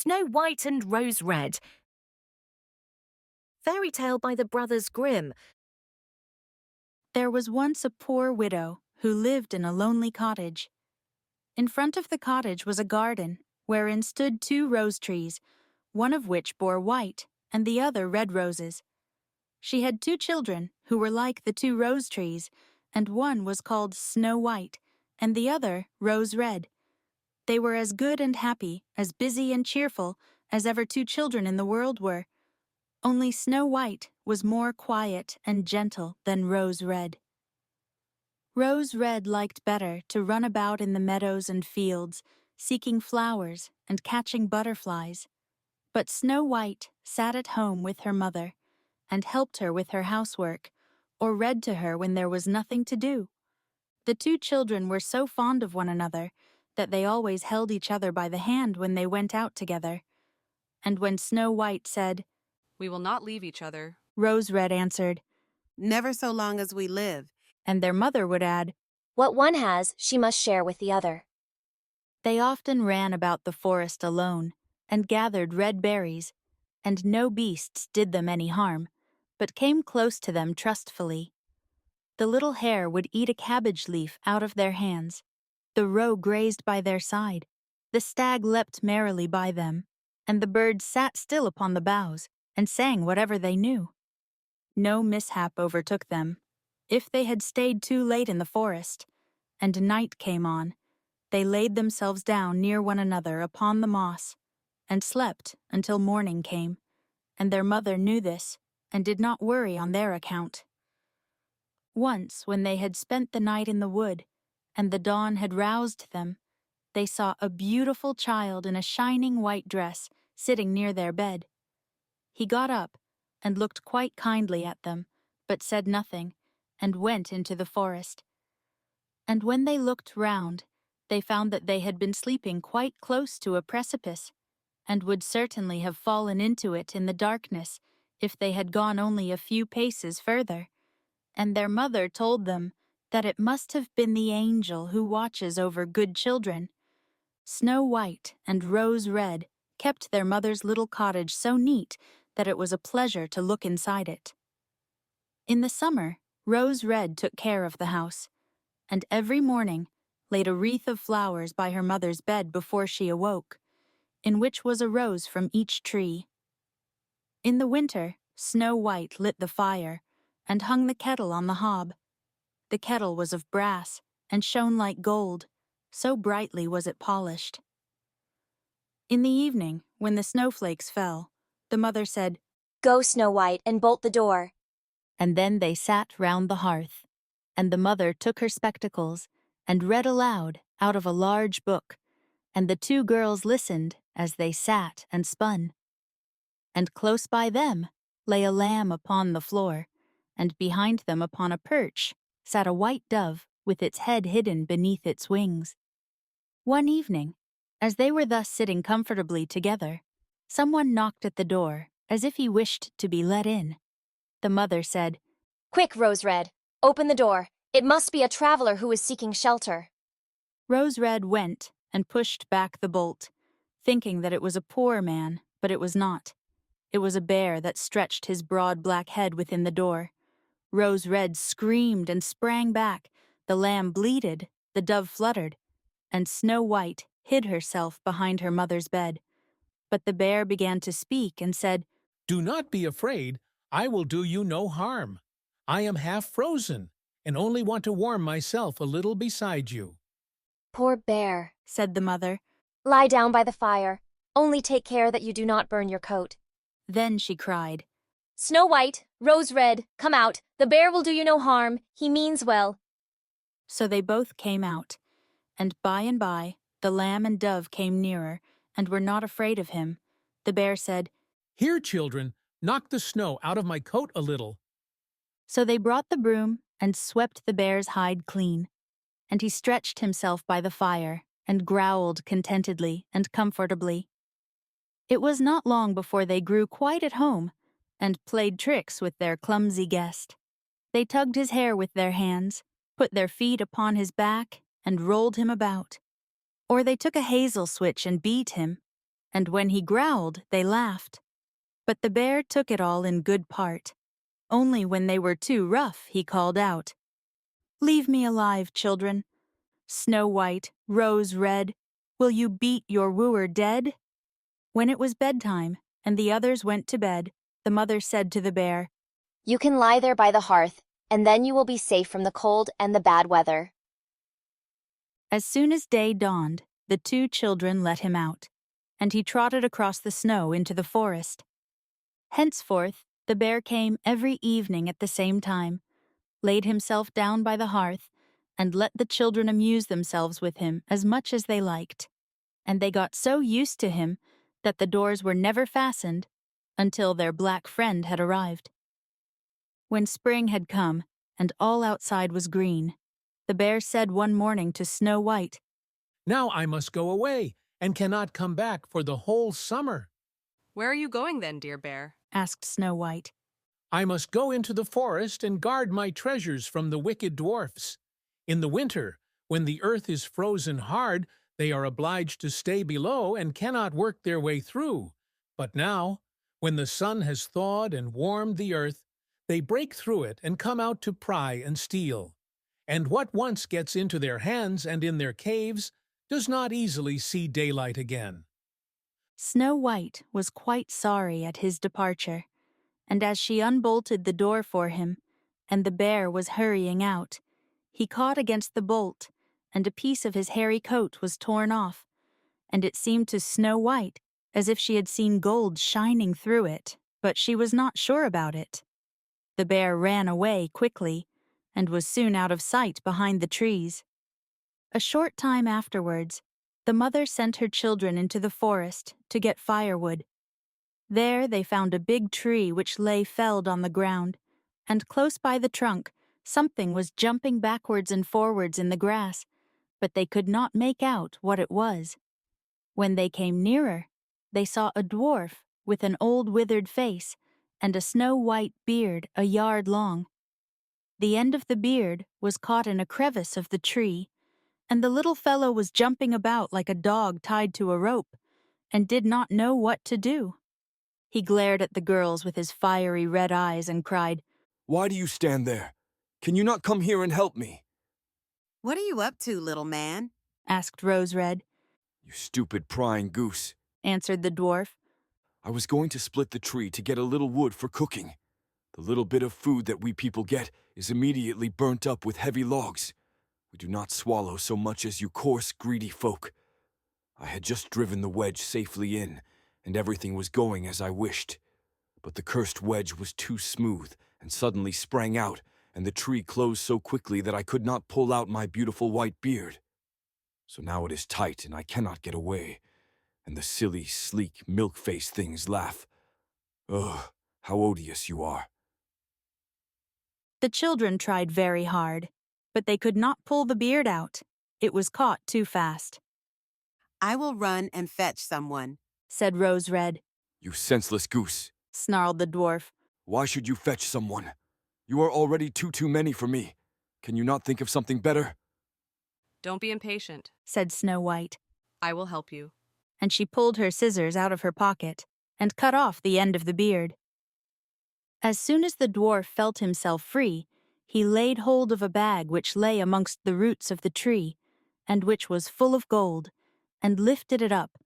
Snow White and Rose Red. Fairy tale by the Brothers Grimm. There was once a poor widow who lived in a lonely cottage. In front of the cottage was a garden, wherein stood 2 rose trees, one of which bore white and the other red roses. She had 2 children who were like the 2 rose trees, and one was called Snow White and the other Rose Red. They were as good and happy, as busy and cheerful as ever 2 children in the world were. Only Snow White was more quiet and gentle than Rose Red. Rose Red liked better to run about in the meadows and fields, seeking flowers and catching butterflies. But Snow White sat at home with her mother and helped her with her housework, or read to her when there was nothing to do. The 2 children were so fond of one another that they always held each other by the hand when they went out together. And when Snow White said, "We will not leave each other," Rose Red answered, "Never so long as we live." and their mother would add, "What one has, she must share with the other." They often ran about the forest alone and gathered red berries, and no beasts did them any harm, but came close to them trustfully. The little hare would eat a cabbage leaf out of their hands. The roe grazed by their side. The stag leapt merrily by them, and the birds sat still upon the boughs and sang whatever they knew. No mishap overtook them. If they had stayed too late in the forest, and night came on, they laid themselves down near one another upon the moss, and slept until morning came, and their mother knew this, and did not worry on their account. Once, when they had spent the night in the wood, and the dawn had roused them, they saw a beautiful child in a shining white dress sitting near their bed. He got up, and looked quite kindly at them, but said nothing, and went into the forest. And when they looked round, they found that they had been sleeping quite close to a precipice, and would certainly have fallen into it in the darkness if they had gone only a few paces further. And their mother told them that it must have been the angel who watches over good children. Snow White and Rose Red kept their mother's little cottage so neat that it was a pleasure to look inside it. In the summer, Rose Red took care of the house, and every morning laid a wreath of flowers by her mother's bed before she awoke, in which was a rose from each tree. In the winter, Snow White lit the fire and hung the kettle on the hob. The kettle was of brass and shone like gold, so brightly was it polished. In the evening, when the snowflakes fell, the mother said, "Go, Snow White, and bolt the door." and then they sat round the hearth, and the mother took her spectacles and read aloud out of a large book, and the 2 girls listened as they sat and spun. And close by them lay a lamb upon the floor, and behind them upon a perch sat a white dove with its head hidden beneath its wings. One evening, as they were thus sitting comfortably together, someone knocked at the door as if he wished to be let in. The mother said, "Quick, Rose Red, open the door. It must be a traveler who is seeking shelter." Rose Red went and pushed back the bolt, thinking that it was a poor man, but it was not. It was a bear that stretched his broad black head within the door. Rose Red screamed and sprang back, the lamb bleated, the dove fluttered, and Snow White hid herself behind her mother's bed. But the bear began to speak and said, "Do not be afraid. I will do you no harm. I am half frozen, and only want to warm myself a little beside you." "Poor bear," said the mother. "lie down by the fire. Only take care that you do not burn your coat." Then she cried, "Snow White, Rose Red, come out. The bear will do you no harm. He means well." So they both came out, and by, the lamb and dove came nearer, and were not afraid of him. The bear said, "Here, children, knock the snow out of my coat a little." So they brought the broom and swept the bear's hide clean, and he stretched himself by the fire and growled contentedly and comfortably. It was not long before they grew quite at home and played tricks with their clumsy guest. They tugged his hair with their hands, put their feet upon his back, and rolled him about. Or they took a hazel switch and beat him. and when he growled, they laughed. But the bear took it all in good part. Only when they were too rough, he called out, "Leave me alive, children. Snow White, Rose Red, will you beat your wooer dead?" When it was bedtime, and the others went to bed, the mother said to the bear, You can lie there by the hearth, and then you will be safe from the cold and the bad weather. As soon as day dawned, the two children let him out, and he trotted across the snow into the forest. Henceforth, the bear came every evening at the same time, laid himself down by the hearth, and let the children amuse themselves with him as much as they liked. And they got so used to him that the doors were never fastened until their black friend had arrived. When spring had come, and all outside was green, the bear said one morning to Snow White, Now I must go away, and cannot come back for the whole summer. Where are you going then, dear bear? asked Snow White. I must go into the forest and guard my treasures from the wicked dwarfs. In the winter, when the earth is frozen hard, they are obliged to stay below and cannot work their way through. But now, when the sun has thawed and warmed the earth, they break through it and come out to pry and steal. And what once gets into their hands and in their caves does not easily see daylight again. Snow White was quite sorry at his departure, and as she unbolted the door for him, and the bear was hurrying out, he caught against the bolt, and a piece of his hairy coat was torn off, and it seemed to Snow White as if she had seen gold shining through it, but she was not sure about it. The bear ran away quickly, and was soon out of sight behind the trees. A short time afterwards, the mother sent her children into the forest to get firewood. There they found a big tree which lay felled on the ground, and close by the trunk something was jumping backwards and forwards in the grass, but they could not make out what it was. When they came nearer, they saw a dwarf with an old withered face and a snow-white beard a yard long. The end of the beard was caught in a crevice of the tree, and the little fellow was jumping about like a dog tied to a rope, and did not know what to do. He glared at the girls with his fiery red eyes and cried, "Why do you stand there? Can you not come here and help me?" What are you up to, little man? asked Rose Red. "You stupid prying goose. Answered the dwarf. I was going to split the tree to get a little wood for cooking. The little bit of food that we people get is immediately burnt up with heavy logs. We do not swallow so much as you coarse, greedy folk. I had just driven the wedge safely in, and everything was going as I wished. But the cursed wedge was too smooth and suddenly sprang out, and the tree closed so quickly that I could not pull out my beautiful white beard. So now it is tight and I cannot get away, and the silly, sleek, milk-faced things laugh. Ugh, how odious you are." The children tried very hard, but they could not pull the beard out. It was caught too fast. I will run and fetch someone. Said Rose Red. "You senseless goose. Snarled the dwarf. Why should you fetch someone? You are already too many for me. Can you not think of something better?" Don't be impatient. Said Snow White, I will help you. and she pulled her scissors out of her pocket and cut off the end of the beard. As soon as the dwarf felt himself free, he laid hold of a bag which lay amongst the roots of the tree, and which was full of gold, and lifted it up,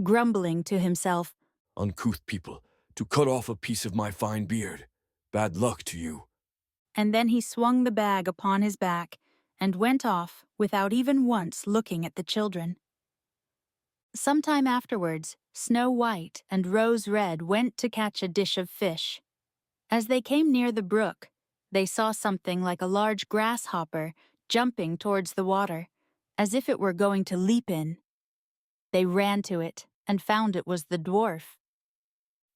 grumbling to himself, "Uncouth people, to cut off a piece of my fine beard. Bad luck to you." and then he swung the bag upon his back and went off without even once looking at the children. Some time afterwards, Snow White and Rose Red went to catch a dish of fish. As they came near the brook, they saw something like a large grasshopper jumping towards the water, as if it were going to leap in. They ran to it and found it was the dwarf.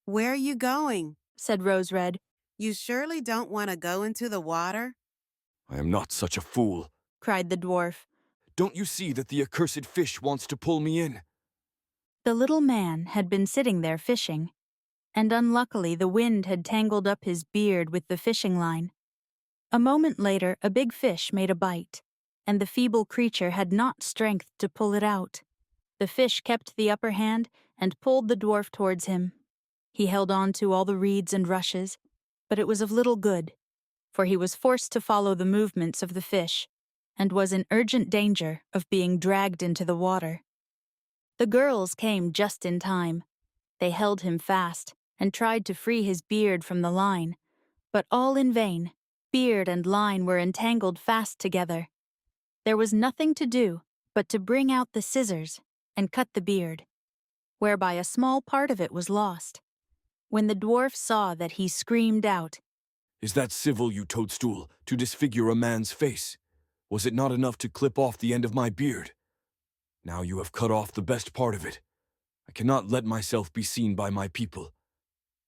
Where are you going? Said Rose Red. You surely don't want to go into the water? "I am not such a fool. Cried the dwarf. Don't you see that the accursed fish wants to pull me in?" The little man had been sitting there fishing, and unluckily the wind had tangled up his beard with the fishing line. A moment later, a big fish made a bite, and the feeble creature had not strength to pull it out. The fish kept the upper hand and pulled the dwarf towards him. He held on to all the reeds and rushes, but it was of little good, for he was forced to follow the movements of the fish, and was in urgent danger of being dragged into the water. The girls came just in time. They held him fast, and tried to free his beard from the line, but all in vain. Beard and line were entangled fast together. There was nothing to do but to bring out the scissors and cut the beard, whereby a small part of it was lost. When the dwarf saw that, he screamed out, Is that civil, you toadstool, to disfigure a man's face? Was it not enough to clip off the end of my beard? Now you have cut off the best part of it. I cannot let myself be seen by my people.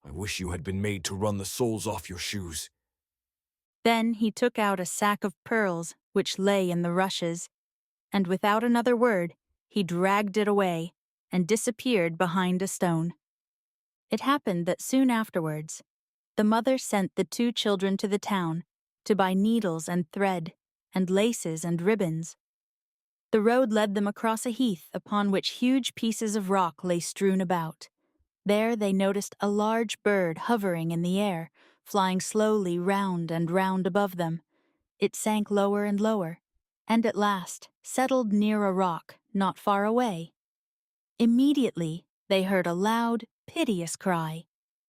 I wish you had been made to run the soles off your shoes. Then he took out a sack of pearls which lay in the rushes, and without another word he dragged it away and disappeared behind a stone. It happened that soon afterwards the mother sent the 2 children to the town to buy needles and thread and laces and ribbons. The road led them across a heath upon which huge pieces of rock lay strewn about. There they noticed a large bird hovering in the air, flying slowly round and round above them. It sank lower and lower, and at last settled near a rock not far away. Immediately they heard a loud, piteous cry.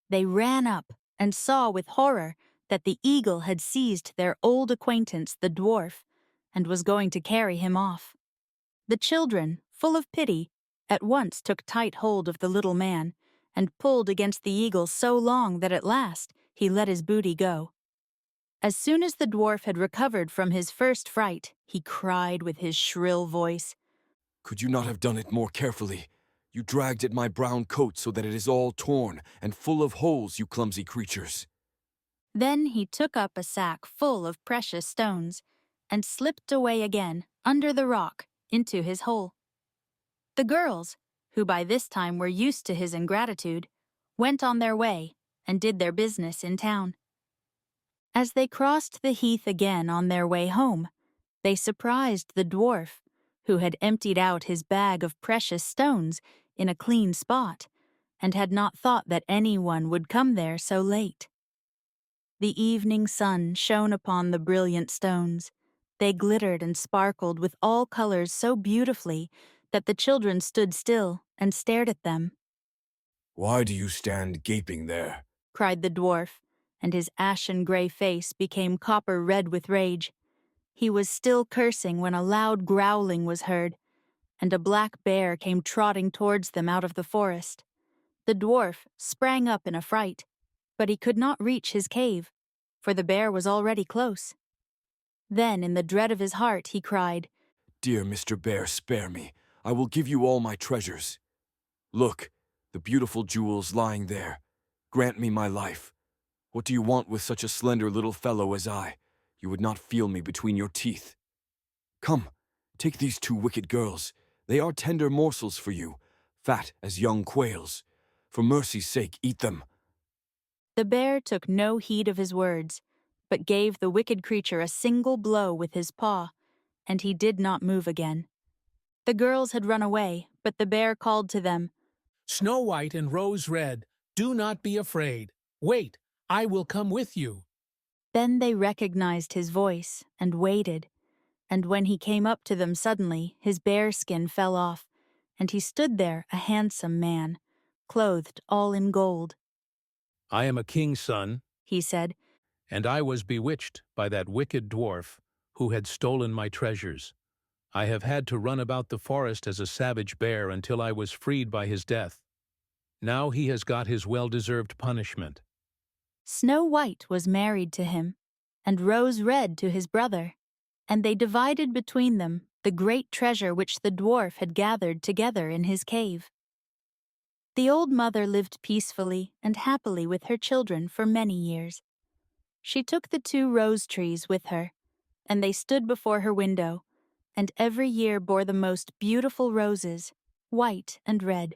They ran up and saw with horror that the eagle had seized their old acquaintance, the dwarf, and was going to carry him off. The children, full of pity, at once took tight hold of the little man, and pulled against the eagle so long that at last he let his booty go. As soon as the dwarf had recovered from his first fright, he cried with his shrill voice, Could you not have done it more carefully? You dragged at my brown coat so that it is all torn and full of holes, you clumsy creatures. Then he took up a sack full of precious stones, and slipped away again, under the rock, into his hole. The girls, who by this time were used to his ingratitude, went on their way and did their business in town. As they crossed the heath again on their way home, they surprised the dwarf, who had emptied out his bag of precious stones in a clean spot, and had not thought that anyone would come there so late. The evening sun shone upon the brilliant stones. They glittered and sparkled with all colors so beautifully that the children stood still and stared at them. Why do you stand gaping there? Cried the dwarf, and his ashen-gray face became copper-red with rage. He was still cursing when a loud growling was heard, and a black bear came trotting towards them out of the forest. The dwarf sprang up in a fright, but he could not reach his cave, for the bear was already close. Then, in the dread of his heart, he cried, Dear Mr. Bear, spare me. I will give you all my treasures. Look, the beautiful jewels lying there. Grant me my life. What do you want with such a slender little fellow as I? You would not feel me between your teeth. Come, take these 2 wicked girls. They are tender morsels for you, fat as young quails. For mercy's sake, eat them. The bear took no heed of his words, but gave the wicked creature a single blow with his paw, and he did not move again. The girls had run away, but the bear called to them, Snow White and Rose Red, do not be afraid. Wait, I will come with you. Then they recognized his voice and waited, and when he came up to them suddenly, his bear skin fell off, and he stood there a handsome man, clothed all in gold. I am a king's son, He said, and I was bewitched by that wicked dwarf who had stolen my treasures. I have had to run about the forest as a savage bear until I was freed by his death. Now he has got his well-deserved punishment. Snow White was married to him, and Rose Red to his brother, and they divided between them the great treasure which the dwarf had gathered together in his cave. The old mother lived peacefully and happily with her children for many years. She took the 2 rose trees with her, and they stood before her window, and every year bore the most beautiful roses, white and red.